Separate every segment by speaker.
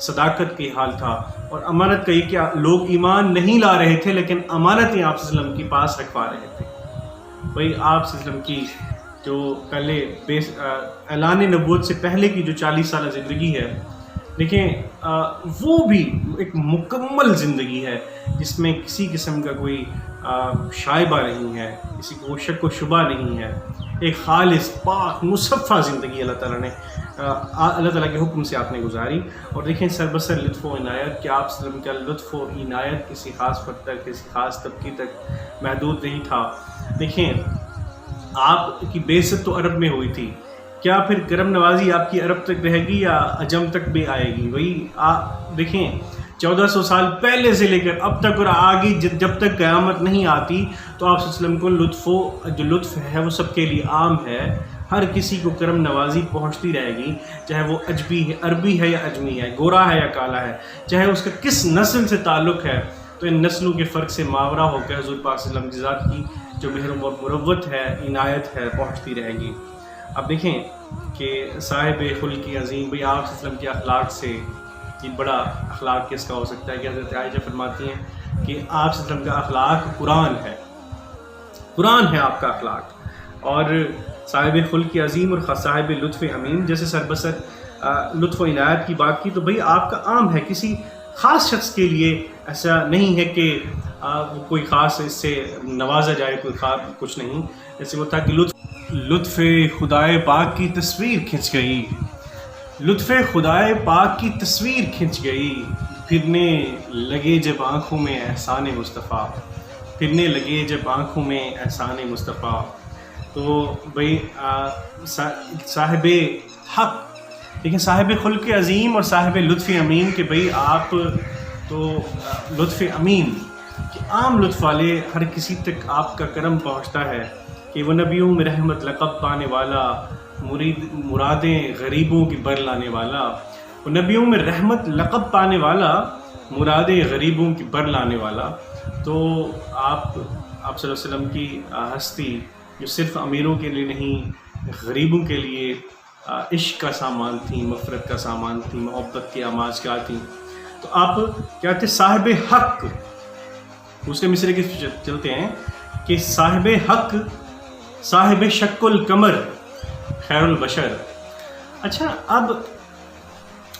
Speaker 1: صداقت کی حال تھا اور امانت کا یہ کہ لوگ ایمان نہیں لا رہے تھے لیکن امانتیں آپ صلی اللہ علیہ وسلم کے پاس رکھوا رہے تھے. بھائی آپ صلی اللہ علیہ وسلم کی جو پہلے اعلان نبوت سے پہلے کی جو 40 سالہ زندگی ہے، دیکھیں وہ بھی ایک مکمل زندگی ہے جس میں کسی قسم کا کوئی شائبہ نہیں ہے، کسی کو شک و شبہ نہیں ہے. ایک خالص پاک مصفہ زندگی اللہ تعالیٰ کے حکم سے آپ نے گزاری. اور دیکھیں سربسر لطف و عنایت کہ آپ صلی اللہ علیہ وسلم کا لطف و عنایت کسی خاص فرد تک، کسی خاص طبقے تک محدود نہیں تھا. دیکھیں آپ کی بعثت تو عرب میں ہوئی تھی، کیا پھر کرم نوازی آپ کی عرب تک رہے گی یا عجم تک بھی آئے گی؟ وہی آپ دیکھیں 1400 سال پہلے سے لے کر اب تک اور آگے جب تک قیامت نہیں آتی تو آپ صلی اللہ علیہ وسلم کو جو لطف ہے وہ سب کے لیے عام ہے. ہر کسی کو کرم نوازی پہنچتی رہے گی، چاہے وہ عربی ہے یا اجمی ہے، گورا ہے یا کالا ہے، چاہے اس کا کس نسل سے تعلق ہے. تو ان نسلوں کے فرق سے ماورا ہو کر حضور پاک صلی اللہ علیہ وسلم کی ذات کی جو مہر و مروت ہے، عنایت ہے، پہنچتی رہے گی. اب دیکھیں کہ صاحب خلق عظیم، بھئی آپ صلی اللہ علیہ وسلم کے اخلاق سے یہ بڑا اخلاق کس کا ہو سکتا ہے کہ حضرت عائشہ فرماتی ہیں کہ آپ صلی اللہ علیہ وسلم کا اخلاق قرآن ہے، قرآن ہے آپ کا اخلاق. اور صاحب خلق عظیم اور صاحب لطف امین جیسے سربسر لطف و عنایت کی بات کی تو بھئی آپ کا عام ہے، کسی خاص شخص کے لیے ایسا نہیں ہے کہ کوئی خاص اس سے نوازا جائے، کوئی خاص کچھ نہیں. جیسے وہ تھا کہ لطف خدائے پاک کی تصویر کھنچ گئی، لطف خدائے پاک کی تصویر کھنچ گئی، پھرنے لگے جب آنکھوں میں احسان مصطفیٰ، پھرنے لگے جب آنکھوں میں احسان مصطفیٰ. تو بھئی صاحب حق، لیکن صاحب خلق عظیم اور صاحب لطف امین کہ بھئی آپ تو لطف امین کہ عام لطف والے ہر کسی تک آپ کا کرم پہنچتا ہے کہ وہ نبیوں میں رحمت لقب پانے والا، مرادیں غریبوں کی بر لانے والا، وہ نبیوں میں رحمت لقب پانے والا، مرادیں غریبوں کی بر لانے والا. تو آپ صلی اللہ علیہ وسلم کی ہستی جو صرف امیروں کے لیے نہیں، غریبوں کے لیے عشق کا سامان تھی، مغفرت کا سامان تھی، محبت کی آماجگاہ تھی. تو آپ کیا تھے؟ صاحب حق. دوسرے مصرے کے چلتے ہیں کہ صاحب حق، صاحب شک القمر، خیر البشر. اچھا اب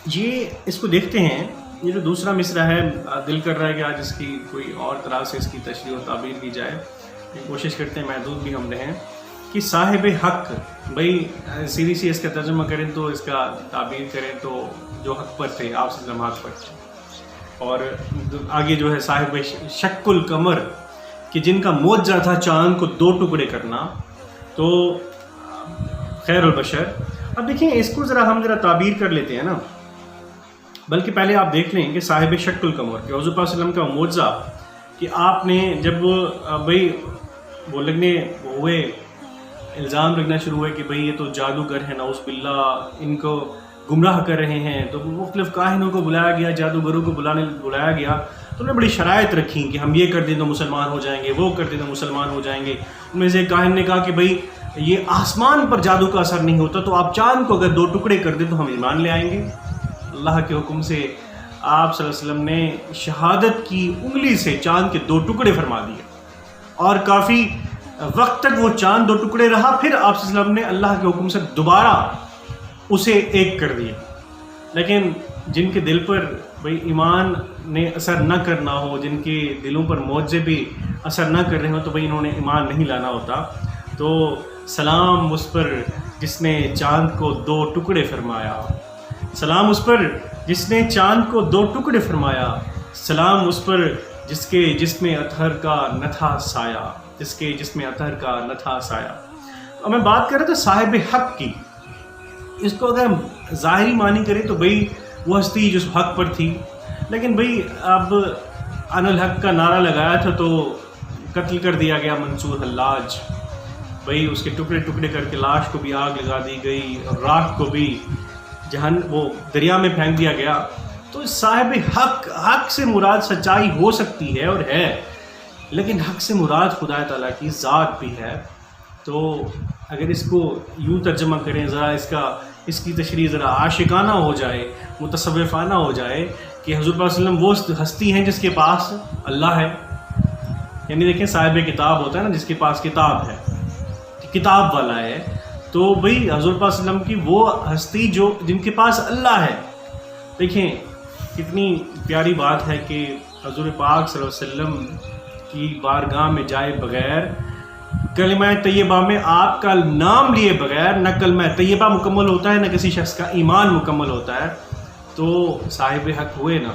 Speaker 1: یہ اس کو دیکھتے ہیں، یہ جو دوسرا مصرع ہے دل کر رہا ہے کہ آج اس کی کوئی اور طرح سے اس کی تشریح و تعبیر کی جائے، کوشش کرتے ہیں محدود بھی ہم رہیں کہ صاحب حق. بھئی سیدھی سی اس کا ترجمہ کریں تو اس کا تعبیر کریں تو جو حق پر تھے آپ صلی اللہ علیہ وسلم پر تھے. اور آگے جو ہے صاحب شک القمر کہ جن کا معجزہ تھا چاند کو 2 ٹکڑے کرنا، تو خیر البشر. اب دیکھیں اس کو ہم تعبیر کر لیتے ہیں نا، بلکہ پہلے آپ دیکھ لیں کہ صاحب شک القمر کہ حضور پاک صلی اللہ علیہ وسلم کا معجزہ کہ آپ نے جب بھئی وہ لگنے ہوئے، الزام لگنا شروع ہوئے کہ بھئی یہ تو جادوگر ہیں، نعوذ باللہ ان کو گمراہ کر رہے ہیں، تو مختلف کاہنوں کو بلایا گیا، جادوگروں کو بلایا گیا. تو انہوں نے بڑی شرائط رکھی کہ ہم یہ کر دیں تو مسلمان ہو جائیں گے، وہ کر دیں تو مسلمان ہو جائیں گے. ان میں سے ایک کاہن نے کہا کہ بھئی یہ آسمان پر جادو کا اثر نہیں ہوتا، تو آپ چاند کو اگر 2 ٹکڑے کر دیں تو ہم ایمان لے آئیں گے. اللہ کے حکم سے آپ صلی اللہ علیہ وسلم نے شہادت کی انگلی سے چاند کے 2 ٹکڑے فرما دیے، اور کافی وقت تک وہ چاند 2 ٹکڑے رہا. پھر آپ صلی اللہ علیہ وسلم نے اللہ کے حکم سے دوبارہ اسے 1 کر دیا. لیکن جن کے دل پر بھئی ایمان نے اثر نہ کرنا ہو، جن کے دلوں پر معجزے بھی اثر نہ کر رہے ہوں، تو بھئی انہوں نے ایمان نہیں لانا ہوتا. تو سلام اس پر جس نے چاند کو 2 ٹکڑے فرمایا، سلام اس پر جس نے چاند کو 2 ٹکڑے فرمایا، سلام اس پر جس کے جسم اطہر کا نہ تھا سایہ، جس کے جسم اطہر کا نہ تھا سایہ. اب میں بات کر رہا تھا صاحب حق کی. اس کو اگر ہم ظاہری معنی کریں تو بھئی وہ ہستی جس حق پر تھی، لیکن بھئی اب ان الحق کا نعرہ لگایا تھا تو قتل کر دیا گیا منصور حلاج. بھئی اس کے ٹکڑے ٹکڑے کر کے لاش کو بھی آگ لگا دی گئی، راکھ کو بھی وہ دریا میں پھینک دیا گیا. تو صاحب حق سے مراد سچائی ہو سکتی ہے اور ہے، لیکن حق سے مراد خدا تعالیٰ کی ذات بھی ہے. تو اگر اس کو یوں ترجمہ کریں، ذرا اس کی تشریح ذرا عاشقانہ ہو جائے، متصوفانہ ہو جائے کہ حضور پاک صلی اللہ علیہ وسلم وہ ہستی ہیں جس کے پاس اللہ ہے. یعنی دیکھیں صاحب کتاب ہوتا ہے نا، جس کے پاس کتاب ہے، کتاب والا ہے، تو بھئی حضور پاک صلی اللہ علیہ وسلم کی وہ ہستی جو جن کے پاس اللہ ہے. دیکھیں کتنی پیاری بات ہے کہ حضور پاک صلی اللہ علیہ وسلم کی بارگاہ میں جائے بغیر، کلمہ طیبہ میں آپ کا نام لیے بغیر نہ کلمہ طیبہ مکمل ہوتا ہے نہ کسی شخص کا ایمان مکمل ہوتا ہے. تو صاحب حق ہوئے نا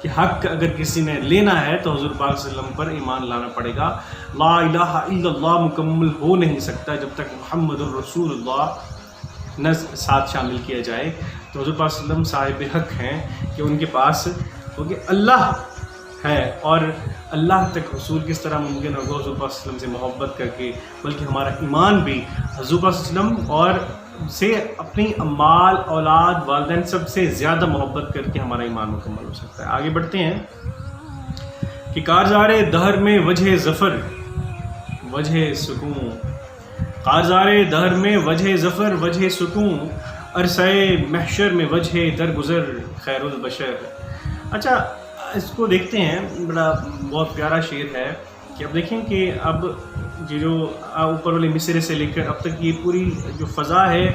Speaker 1: کہ حق اگر کسی نے لینا ہے تو حضور پاک صلی اللہ علیہ وسلم پر ایمان لانا پڑے گا. لا الہ الا اللہ مکمل ہو نہیں سکتا جب تک محمد الرسول اللہ نہ ساتھ شامل کیا جائے. تو حضور پاک صلی اللہ علیہ وسلم صاحب حق ہیں کہ ان کے پاس کیونکہ اللہ ہے، اور اللہ تک حصول کس طرح ممکن ہوگا حضور پاک صلی اللہ علیہ وسلم سے محبت کر کے، بلکہ ہمارا ایمان بھی حضور پاک صلی اللہ علیہ وسلم اور سے اپنی امال، اولاد، والدین سب سے زیادہ محبت کر کے ہمارا ایمان مکمل ہو سکتا ہے. آگے بڑھتے ہیں کہ کارزار دہر میں وجہ ظفر وجہ سکون، کارزار دہر میں وجہ ظفر وجہ سکون، عرصہ محشر میں وجہ درگزر خیر البشر. اچھا اس کو دیکھتے ہیں، بڑا بہت پیارا شعر ہے کہ اب دیکھیں کہ اب یہ جو اوپر والے مصرے سے لے کر اب تک یہ پوری جو فضا ہے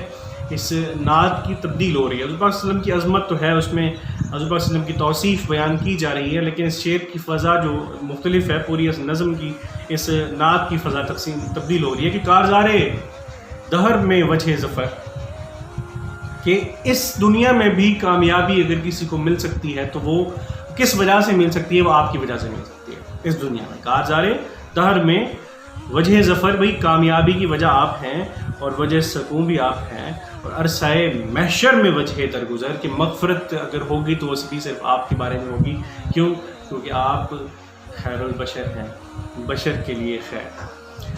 Speaker 1: اس نعت کی تبدیل ہو رہی ہے. حضور پاک صلی اللہ علیہ وسلم کی عظمت تو ہے، اس میں حضور پاک صلی اللہ علیہ وسلم کی توصیف بیان کی جا رہی ہے، لیکن اس شعر کی فضا جو مختلف ہے، پوری اس نظم کی، اس نعت کی فضا تبدیل ہو رہی ہے کہ کارزار دہر میں وجہ ظفر، کہ اس دنیا میں بھی کامیابی اگر کسی کو مل سکتی ہے تو وہ کس وجہ سے مل سکتی ہے؟ وہ آپ کی وجہ سے مل سکتی ہے. اس دنیا میں کارزار دہر میں وجہ ظفر، بھئی کامیابی کی وجہ آپ ہیں اور وجہ سکون بھی آپ ہیں، اور عرصہ محشر میں وجہ درگزر، کہ مغفرت اگر ہوگی تو وہ بھی صرف آپ کے بارے میں ہوگی. کیوں؟ کیونکہ آپ خیر البشر ہیں، بشر کے لیے خیر.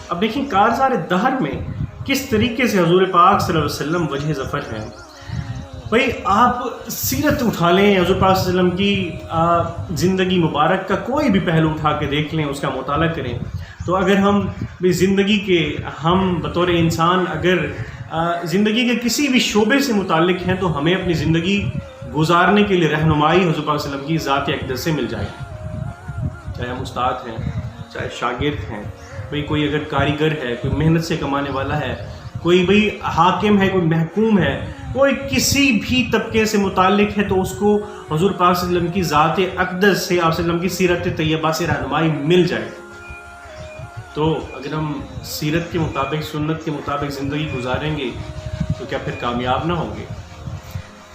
Speaker 1: اب دیکھیں کارزار دہر میں کس طریقے سے حضور پاک صلی اللہ علیہ وسلم وجہ ظفر ہیں. بھئی آپ سیرت اٹھا لیں، حضور پاک صلی اللہ علیہ وسلم کی زندگی مبارک کا کوئی بھی پہلو اٹھا کے دیکھ لیں، اس کا مطالعہ کریں، تو اگر ہم زندگی کے، ہم بطور انسان اگر زندگی کے کسی بھی شعبے سے متعلق ہیں تو ہمیں اپنی زندگی گزارنے کے لیے رہنمائی حضور پاک صلی اللہ علیہ وسلم کی ذات اقدس سے مل جائے. چاہے ہم استاد ہیں، چاہے شاگرد ہیں، بھئی کوئی اگر کاریگر ہے، کوئی محنت سے کمانے والا ہے، کوئی بھئی حاکم ہے، کوئی محکوم ہے، کوئی کسی بھی طبقے سے متعلق ہے، تو اس کو حضور پاک صلی اللہ علیہ وسلم کی ذات اقدس سے، آپ صلی اللہ علیہ وسلم کی سیرت طیبہ سے رہنمائی مل جائے. تو اگر ہم سیرت کے مطابق، سنت کے مطابق زندگی گزاریں گے تو کیا پھر کامیاب نہ ہوں گے؟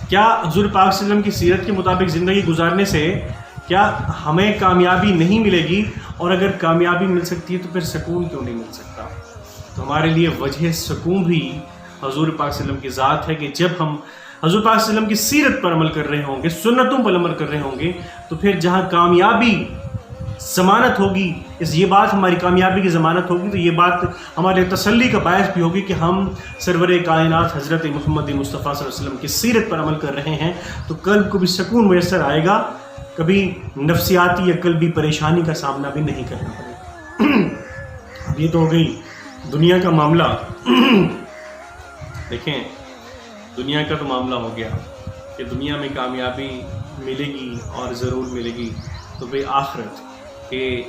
Speaker 1: کیا حضور پاک صلی اللہ علیہ وسلم کی سیرت کے مطابق زندگی گزارنے سے کیا ہمیں کامیابی نہیں ملے گی؟ اور اگر کامیابی مل سکتی ہے تو پھر سکون کیوں نہیں مل سکتا؟ تو ہمارے لیے وجہ سکون بھی حضور پاک صلی اللہ علیہ وسلم کی ذات ہے کہ جب ہم حضور پاک صلی اللہ علیہ وسلم کی سیرت پر عمل کر رہے ہوں گے، سنتوں پر عمل کر رہے ہوں گے، تو پھر جہاں کامیابی ضمانت ہوگی، یہ بات ہماری کامیابی کی ضمانت ہوگی، تو یہ بات ہمارے تسلی کا باعث بھی ہوگی کہ ہم سرور کائنات حضرت محمد مصطفیٰ صلی اللہ علیہ وسلم کی سیرت پر عمل کر رہے ہیں، تو قلب کو بھی سکون میسر آئے گا، کبھی نفسیاتی یا قلبی پریشانی کا سامنا بھی نہیں کرنا پڑے گا. یہ تو ہو گئی دنیا کا معاملہ. دیکھیں دنیا کا تو معاملہ ہو گیا کہ دنیا میں کامیابی ملے گی اور ضرور ملے گی، تو بھئی آخرت کہ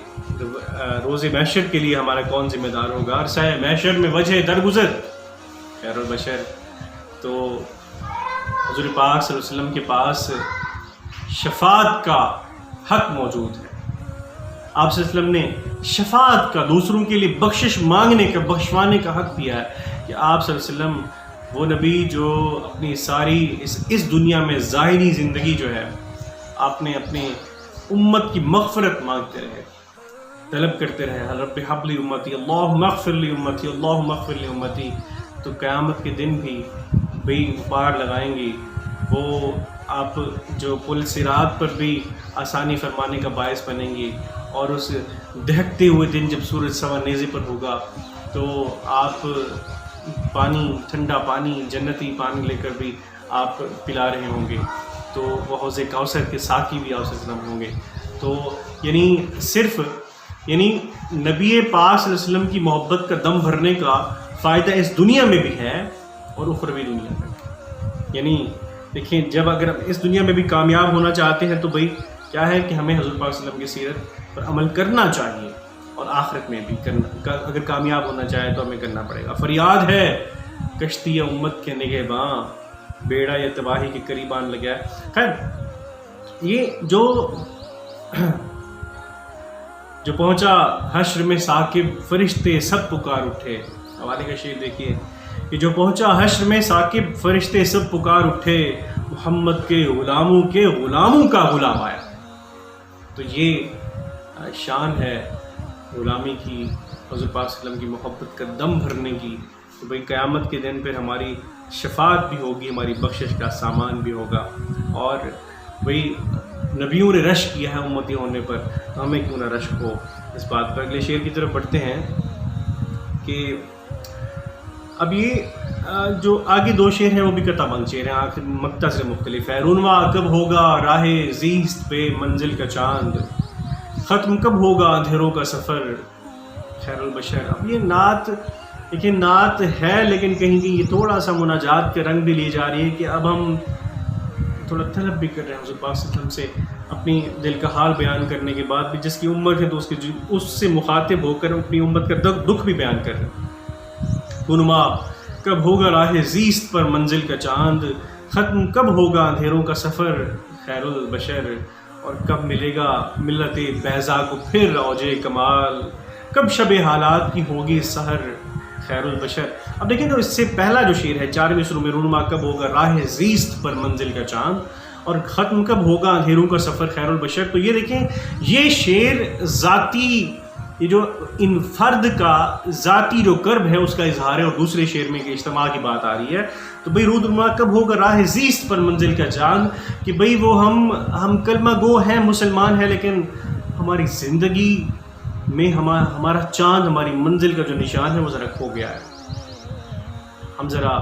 Speaker 1: روز محشر کے لیے ہمارا کون ذمہ دار ہوگا؟ عرصہ محشر میں وجہ درگزر خیر البشر. تو حضور پاک صلی اللہ علیہ وسلم کے پاس شفاعت کا حق موجود ہے. آپ صلی اللہ علیہ وسلم نے شفاعت کا، دوسروں کے لیے بخشش مانگنے کا، بخشوانے کا حق دیا ہے کہ آپ صلی اللہ علیہ وسلم وہ نبی جو اپنی ساری اس دنیا میں ظاہری زندگی جو ہے آپ نے اپنی امت کی مغفرت مانگتے رہے، طلب کرتے رہے، رب حب لی امتی، اللہم اغفر لی امتی، اللہم اغفر لی امتی. تو قیامت کے دن بھی بھئی پار لگائیں گی، وہ آپ جو پل صراط پر بھی آسانی فرمانے کا باعث بنیں گی، اور اس دہکتے ہوئے دن جب سورج سوا نیزے پر ہوگا تو آپ پانی، ٹھنڈا پانی، جنتی پانی لے کر بھی آپ پلا رہے ہوں گے، تو وہ حوض کوثر کے ساقی بھی آپ صلی اللہ علیہ وسلم ہوں گے. تو یعنی نبی پاک صلی اللہ علیہ وسلم کی محبت کا دم بھرنے کا فائدہ اس دنیا میں بھی ہے اور اخروی دنیا میں بھی. یعنی دیکھیں جب اگر اس دنیا میں بھی کامیاب ہونا چاہتے ہیں تو بھائی کیا ہے کہ ہمیں حضور پاک صلی اللہ علیہ وسلم کی سیرت پر عمل کرنا چاہیے، اور آخرت میں بھی کرنا، اگر کامیاب ہونا چاہے تو ہمیں کرنا پڑے گا۔ فریاد ہے کشتی امت کے نگہباں، بیڑا یا تباہی کے قریب آن لگا ہے۔ خیر یہ جو پہنچا حشر میں ثاقب، فرشتے سب پکار اٹھے، حوالے کا شعر دیکھیے کہ جو پہنچا حشر میں ثاقب، فرشتے سب پکار اٹھے، محمد کے غلاموں کا غلام آیا۔ تو یہ شان ہے غلامی کی، حضور پاک صلی اللہ علیہ وسلم کی محبت کا دم بھرنے کی۔ تو بھئی قیامت کے دن پھر ہماری شفاعت بھی ہوگی، ہماری بخشش کا سامان بھی ہوگا، اور بھئی نبیوں نے رشک کیا ہے امتی ہونے پر، تو ہمیں کیوں نہ رشک ہو اس بات پر۔ اگلے شعر کی طرف بڑھتے ہیں کہ اب یہ جو آگے دو شعر ہیں وہ بھی قطع بند شعر ہیں، آخر مقطع سے مختلف ہے۔ رونما کب ہوگا راہ زیست پہ منزل کا چاند، ختم کب ہوگا اندھیروں کا سفر خیر البشر۔ اب یہ نعت دیکھیں، نعت ہے لیکن کہیں یہ تھوڑا سا مناجات کے رنگ بھی لی جا رہی ہے کہ اب ہم تھوڑا طلب بھی کر رہے ہیں حضور پاک صلی اللہ علیہ وسلم سے اپنی دل کا حال بیان کرنے کے بعد بھی، جس کی امت ہے تو اس سے مخاطب ہو کر اپنی امت کا دکھ بھی بیان کر رہے ہیں۔ رونما کب ہوگا راہ زیست پر منزل کا چاند، ختم کب ہوگا اندھیروں کا سفر خیر البشر، اور کب ملے گا ملت بیضا کو پھر اوج کمال، کب شب حالات کی ہوگی سحر خیر البشر۔ اب دیکھیں تو اس سے پہلا جو شعر ہے 4ویں سروں میں، رونما کب ہوگا راہ زیست پر منزل کا چاند، اور ختم کب ہوگا اندھیروں کا سفر خیر البشر۔ تو یہ دیکھیں یہ شعر ذاتی، یہ جو ان فرد کا ذاتی جو کرب ہے اس کا اظہار ہے، اور دوسرے شعر میں کہ اجتماع کی بات آ رہی ہے۔ تو بھئی رونما کب ہوگا راہ زیست پر منزل کا چاند، کہ بھئی وہ ہم کلمہ گو ہیں، مسلمان ہیں، لیکن ہماری زندگی میں ہمارا چاند، ہماری منزل کا جو نشان ہے وہ ذرا کھو گیا ہے، ہم ذرا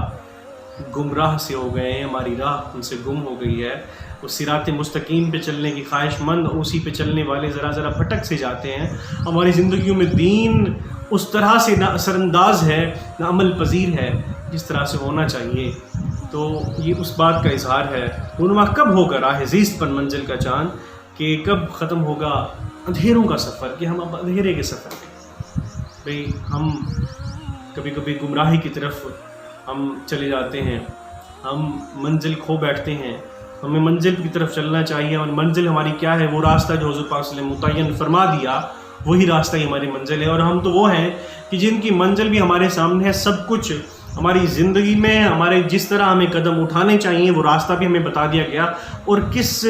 Speaker 1: گمراہ سے ہو گئے ہیں، ہماری راہ ان سے گم ہو گئی ہے، وہ صراط مستقیم پہ چلنے کی خواہش مند، اسی پہ چلنے والے ذرا بھٹک سے جاتے ہیں، ہماری زندگیوں میں دین اس طرح سے نہ اثر انداز ہے، نہ عمل پذیر ہے جس طرح سے ہونا چاہیے۔ تو یہ اس بات کا اظہار ہے۔ رونما کب ہوگا راہ زیست پر منزل کا چاند، کہ کب ختم ہوگا اندھیروں کا سفر، کہ ہم اب اندھیرے کے سفر میں، بھئی ہم کبھی کبھی گمراہی کی طرف ہم چلے جاتے ہیں، ہم منزل کھو بیٹھتے ہیں، ہمیں منزل کی طرف چلنا چاہیے، اور منزل ہماری کیا ہے؟ وہ راستہ جو حضور پاک صلی اللہ علیہ وسلم متعین فرما دیا، وہی راستہ ہی ہماری منزل ہے۔ اور ہم تو وہ ہیں کہ جن کی منزل بھی ہمارے سامنے ہے، سب کچھ ہماری زندگی میں ہمارے جس طرح ہمیں قدم اٹھانے چاہیے وہ راستہ بھی ہمیں بتا دیا گیا، اور کس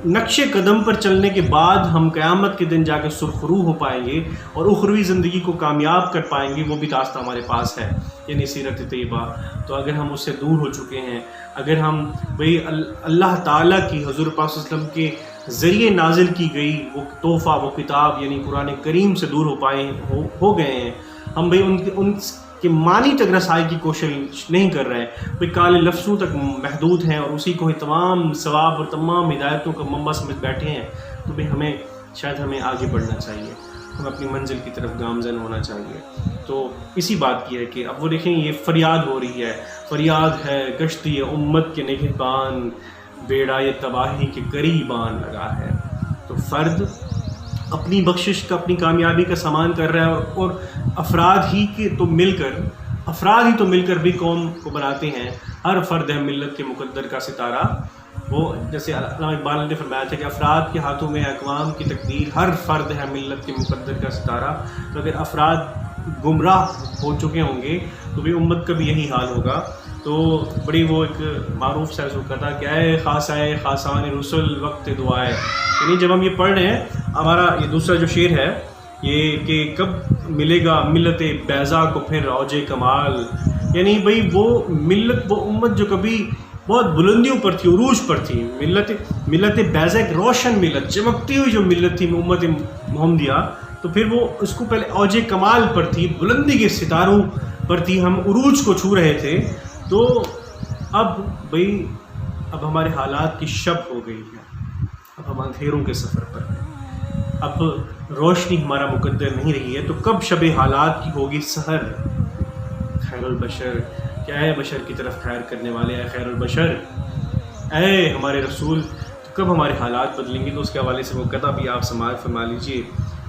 Speaker 1: نقش قدم پر چلنے کے بعد ہم قیامت کے دن جا کے سرخرو ہو پائیں گے اور اخروی زندگی کو کامیاب کر پائیں گے، وہ بھی راستہ ہمارے پاس ہے، یعنی سیرت طیبہ۔ تو اگر ہم اس سے دور ہو چکے ہیں، اگر ہم بھئی اللہ تعالیٰ کی حضور پاک صلی اللہ علیہ وسلم کے ذریعے نازل کی گئی وہ تحفہ، وہ کتاب یعنی قرآن کریم سے دور ہو گئے ہیں، ہم بھئی ان کے معنی تک رسائی کی کوشش نہیں کر رہے ہیں، بھئی کالے لفظوں تک محدود ہیں اور اسی کو ہی تمام ثواب اور تمام ہدایتوں کا منبع سمجھ بیٹھے ہیں، تو بھئی ہمیں آگے بڑھنا چاہیے، ہم اپنی منزل کی طرف گامزن ہونا چاہیے۔ تو اسی بات کی ہے کہ اب وہ دیکھیں یہ فریاد ہو رہی ہے، فریاد ہے کشتی امت کے نگہبان، بیڑا یہ تباہی کے قریب آن لگا ہے۔ تو فرد اپنی بخشش کا، اپنی کامیابی کا سامان کر رہا ہے، اور افراد ہی تو مل کر بھی قوم کو بناتے ہیں۔ ہر فرد ہے ملت کے مقدر کا ستارہ، وہ جیسے علامہ اقبال نے فرمایا تھا کہ افراد کے ہاتھوں میں اقوام کی تقدیر، ہر فرد ہے ملت کے مقدر کا ستارہ۔ تو اگر افراد گمراہ ہو چکے ہوں گے تو بھی امت کا بھی یہی حال ہوگا۔ تو بڑی وہ ایک معروف سا رسول کا تھا کہ اے خاصائے خاصان رسول وقت دعائے، یعنی جب ہم یہ پڑھ رہے ہیں، ہمارا یہ دوسرا جو شعر ہے یہ کہ کب ملے گا ملت بیضا کو پھر اوج کمال، یعنی بھئی وہ ملت، وہ امت جو کبھی بہت بلندیوں پر تھی، عروج پر تھی، ملت بیضا ایک روشن ملت، چمکتی ہوئی جو ملت تھی امت محمدیہ، تو پھر وہ اس کو پہلے اوج کمال پر تھی، بلندی کے ستاروں پر تھی، ہم عروج کو چھو رہے تھے۔ تو اب ہمارے حالات کی شب ہو گئی ہے، اب ہم اندھیروں کے سفر پر ہیں، اب روشنی ہمارا مقدر نہیں رہی ہے، تو کب شب حالات کی ہوگی سحر خیر البشر، کہ اے بشر کی طرف خیر کرنے والے، اے خیر البشر، اے ہمارے رسول، تو کب ہمارے حالات بدلیں گے؟ تو اس کے حوالے سے وہ قطع بھی آپ سماعت فرما لیجئے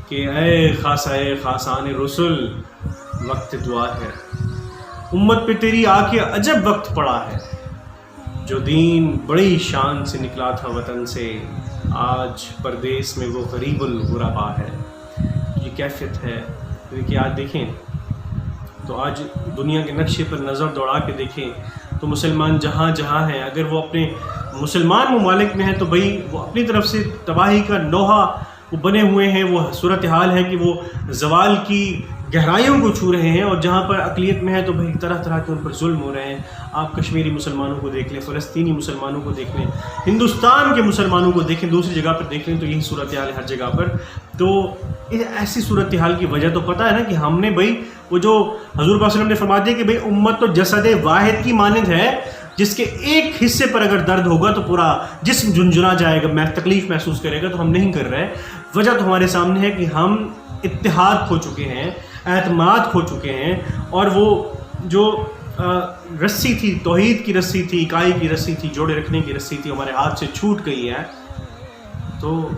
Speaker 1: کہ اے خاصان رسول، وقت دعا ہے، امت پہ تیری آ کے عجب وقت پڑا ہے، جو دین بڑی شان سے نکلا تھا وطن سے، آج پردیس میں وہ غریب الغربا ہے۔ یہ کیفیت ہے کہ آج دیکھیں تو آج دنیا کے نقشے پر نظر دوڑا کے دیکھیں تو مسلمان جہاں جہاں ہیں، اگر وہ اپنے مسلمان ممالک میں ہیں تو بھئی وہ اپنی طرف سے تباہی کا نوحہ وہ بنے ہوئے ہیں، وہ صورتحال ہے کہ وہ زوال کی گہرائیوں کو چھو رہے ہیں، اور جہاں پر اقلیت میں ہے تو بھئی طرح طرح کے ان پر ظلم ہو رہے ہیں۔ آپ کشمیری مسلمانوں کو دیکھ لیں، فلسطینی مسلمانوں کو دیکھ لیں، ہندوستان کے مسلمانوں کو دیکھیں، دوسری جگہ پر دیکھ لیں تو یہی صورتحال ہے ہر جگہ پر۔ تو ایسی صورتحال کی وجہ تو پتہ ہے نا کہ ہم نے بھئی وہ جو حضور پاک صلی اللہ علیہ وسلم نے فرما دیا کہ بھئی امت تو جسد واحد کی مانند ہے، جس کے ایک حصے پر اگر درد ہوگا تو پورا جسم جھنجھنا جائے گا، تکلیف محسوس کرے گا، تو ہم نہیں کر رہے۔ وجہ تو ہمارے سامنے ہے کہ ہم اتحاد کھو چکے ہیں، اعتماد کھو چکے ہیں، اور وہ جو رسی تھی، توحید کی رسی تھی، اکائی کی رسی تھی، جوڑے رکھنے کی رسی تھی، ہمارے ہاتھ سے چھوٹ گئی ہے۔ تو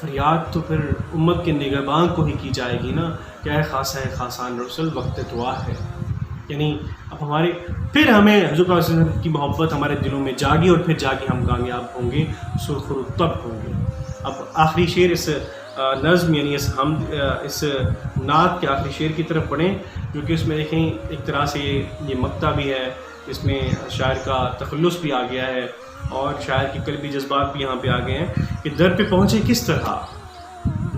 Speaker 1: فریاد تو پھر امت کے نگہباں کو ہی کی جائے گی نا کہ اے خاصان رسول، وقت دعا ہے۔ یعنی اب ہمارے پھر ہمیں حضور صلی اللہ علیہ وسلم کی محبت ہمارے دلوں میں جاگی، اور پھر جاگے ہم کامیاب ہوں گے، سرخرو تب ہوں گے۔ اب آخری شعر اس نظم یعنی اس نعت کے آخری شعر کی طرف پڑھیں، جو کہ اس میں دیکھیں ایک طرح سے یہ مقطع بھی ہے، اس میں شاعر کا تخلص بھی آ گیا ہے، اور شاعر کی قلبی جذبات بھی یہاں پہ آ گئے ہیں کہ در پہ پہنچے کس طرح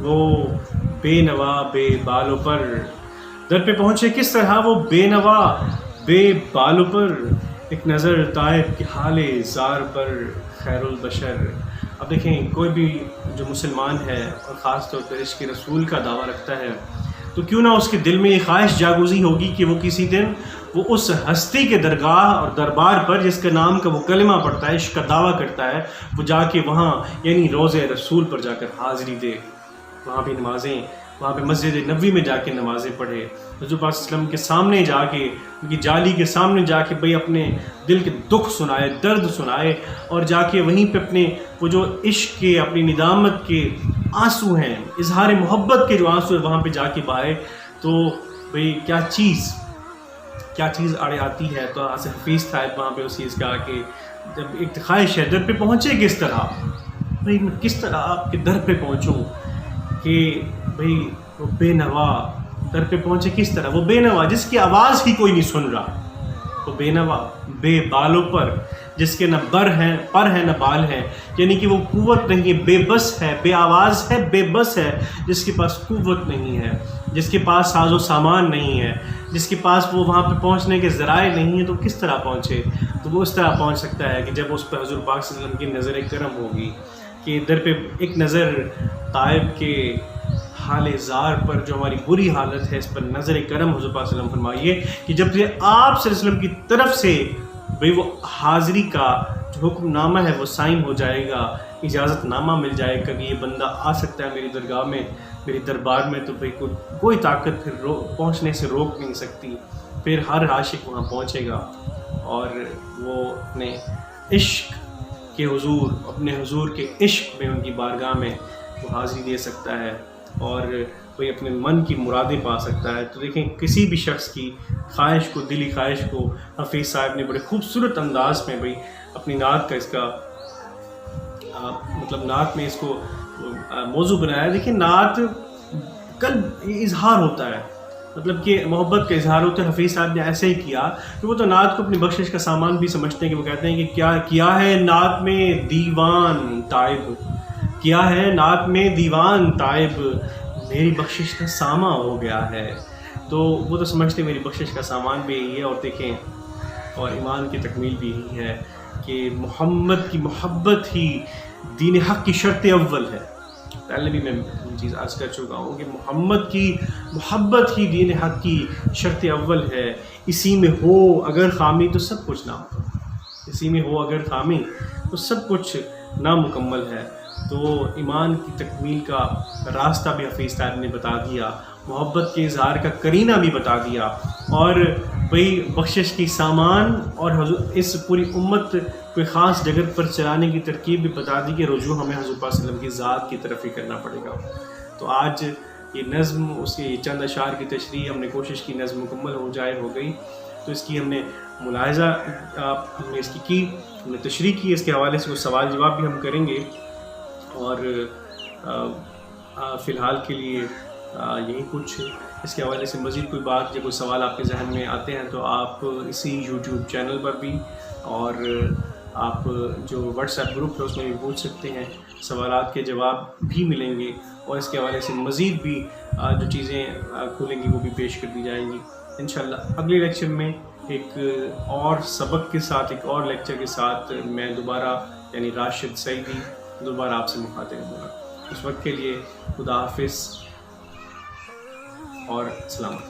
Speaker 1: وہ بے نوا بے بالوں پر، در پہ پہنچے کس طرح وہ بے نوا بے بالوں پر، ایک نظر طائب کے حال زار پر خیر البشر۔ اب دیکھیں کوئی بھی جو مسلمان ہے اور خاص طور پر عشق رسول کا دعویٰ رکھتا ہے تو کیوں نہ اس کے دل میں یہ خواہش جاگوزی ہوگی کہ وہ کسی دن وہ اس ہستی کے درگاہ اور دربار پر جس کے نام کا وہ کلمہ پڑھتا ہے، عشق کا دعویٰ کرتا ہے، وہ جا کے وہاں یعنی روضہ رسول پر جا کر حاضری دے، وہاں بھی نمازیں، وہاں پہ مسجد نبوی میں جا کے نمازیں پڑھے، حضور پاک صلی اللہ علیہ وسلم کے سامنے جا کے، ان کی جالی کے سامنے جا کے بھئی اپنے دل کے دکھ سنائے، درد سنائے، اور جا کے وہیں پہ اپنے وہ جو عشق کے، اپنی ندامت کے آنسو ہیں، اظہار محبت کے جو آنسو ہیں وہاں پہ جا کے بہائے، تو بھئی کیا چیز آڑے آتی ہے۔ تو آصف حفیظ صاحب وہاں پہ اس چیز کا کہ جب ایک خواہش ہے در پہ پہنچے کس طرح، بھئی میں کس طرح آپ کے در پہ پہنچوں کہ بھئی وہ بے نوا در پہ پہنچے کس طرح، وہ بے نوا جس کی آواز ہی کوئی نہیں سن رہا، وہ بے نوا بے بالوں پر جس کے نہ پر ہے نہ بال ہے، یعنی کہ وہ قوت نہیں ہے، بے بس ہے، بے آواز ہے، بے بس ہے، جس کے پاس قوت نہیں ہے، جس کے پاس ساز و سامان نہیں ہے، جس کے پاس وہ وہاں پہ پہنچنے کے ذرائع نہیں ہیں، تو کس طرح پہنچے؟ تو وہ اس طرح پہنچ سکتا ہے کہ جب اس پہ حضور پاک صلی اللہ علیہ وسلم کی نظر کرم ہوگی، کہ در پہ ایک نظر طائب کے حال زار پر جو ہماری بری حالت ہے اس پر نظر کرم حضور پاک صلی اللہ علیہ وسلم فرمائیے کہ جب سے آپ صلی اللہ علیہ وسلم کی طرف سے بھئی وہ حاضری کا جو حکم نامہ ہے وہ سائن ہو جائے گا، اجازت نامہ مل جائے گا کہ یہ بندہ آ سکتا ہے میری درگاہ میں، میری دربار میں، تو بھئی کوئی طاقت پھر پہنچنے سے روک نہیں سکتی، پھر ہر عاشق وہاں پہنچے گا اور وہ اپنے عشق کے حضور، اپنے حضور کے عشق میں ان کی بارگاہ میں وہ حاضری دے سکتا ہے اور کوئی اپنے من کی مرادیں پا سکتا ہے۔ تو دیکھیں کسی بھی شخص کی خواہش کو، دلی خواہش کو حفیظ صاحب نے بڑے خوبصورت انداز میں بھئی اپنی نعت کا اس کا مطلب نعت میں اس کو موضوع بنایا۔ دیکھیں نعت قلب اظہار ہوتا ہے، مطلب کہ محبت کا اظہار ہوتا ہے۔ حفیظ صاحب نے ایسے ہی کیا کہ وہ تو نعت کو اپنی بخشش کا سامان بھی سمجھتے ہیں، کہ وہ کہتے ہیں کہ کیا ہے نعت میں دیوان طائب، کیا ہے نعت میں دیوان طائب، میری بخشش کا سامان ہو گیا ہے۔ تو وہ تو سمجھتے میری بخشش کا سامان بھی یہی ہے، اور دیکھیں اور ایمان کی تکمیل بھی یہی ہے کہ محمد کی محبت ہی دین حق کی شرط اول ہے۔ پہلے بھی میں چیز عرض کر چکا ہوں کہ محمد کی محبت ہی دین حق کی شرط اول ہے، اسی میں ہو اگر خامی تو سب کچھ نامکمل، اسی میں ہو اگر خامی تو سب کچھ نامکمل ہے۔ تو ایمان کی تکمیل کا راستہ بھی حفیظ صاحب نے بتا دیا، محبت کے اظہار کا کرینہ بھی بتا دیا، اور بھئی بخشش کی سامان اور اس پوری امت کوئی خاص جگت پر چلانے کی ترکیب بھی بتا دی کہ رجوع ہمیں حضور پاک صلی اللہ علیہ وسلم کی ذات کی طرف ہی کرنا پڑے گا. تو آج یہ نظم، اس کی چند اشعار کی تشریح ہم نے کوشش کی، نظم مکمل ہو گئی. تو اس کی ہم نے ملاحظہ ہم نے اس کی ہم نے تشریح کی. اس کے حوالے سے وہ سوال جواب بھی ہم کریں گے. اور فی الحال کے لیے یہی کچھ. اس کے حوالے سے مزید کوئی بات یا کوئی سوال آپ کے ذہن میں آتے ہیں تو آپ اسی یوٹیوب چینل پر بھی اور آپ جو واٹس ایپ گروپ ہے اس میں بھی پوچھ سکتے ہیں. سوالات کے جواب بھی ملیں گے اور اس کے حوالے سے مزید بھی جو چیزیں کھولیں گی وہ بھی پیش کر دی جائیں گی انشاءاللہ. اگلے لیکچر میں ایک اور سبق کے ساتھ، ایک اور لیکچر کے ساتھ میں دوبارہ یعنی راشد سعیدی دوبارہ آپ سے مخاطب ہوں گا. اس وقت کے لیے خدا حافظ اور سلامت.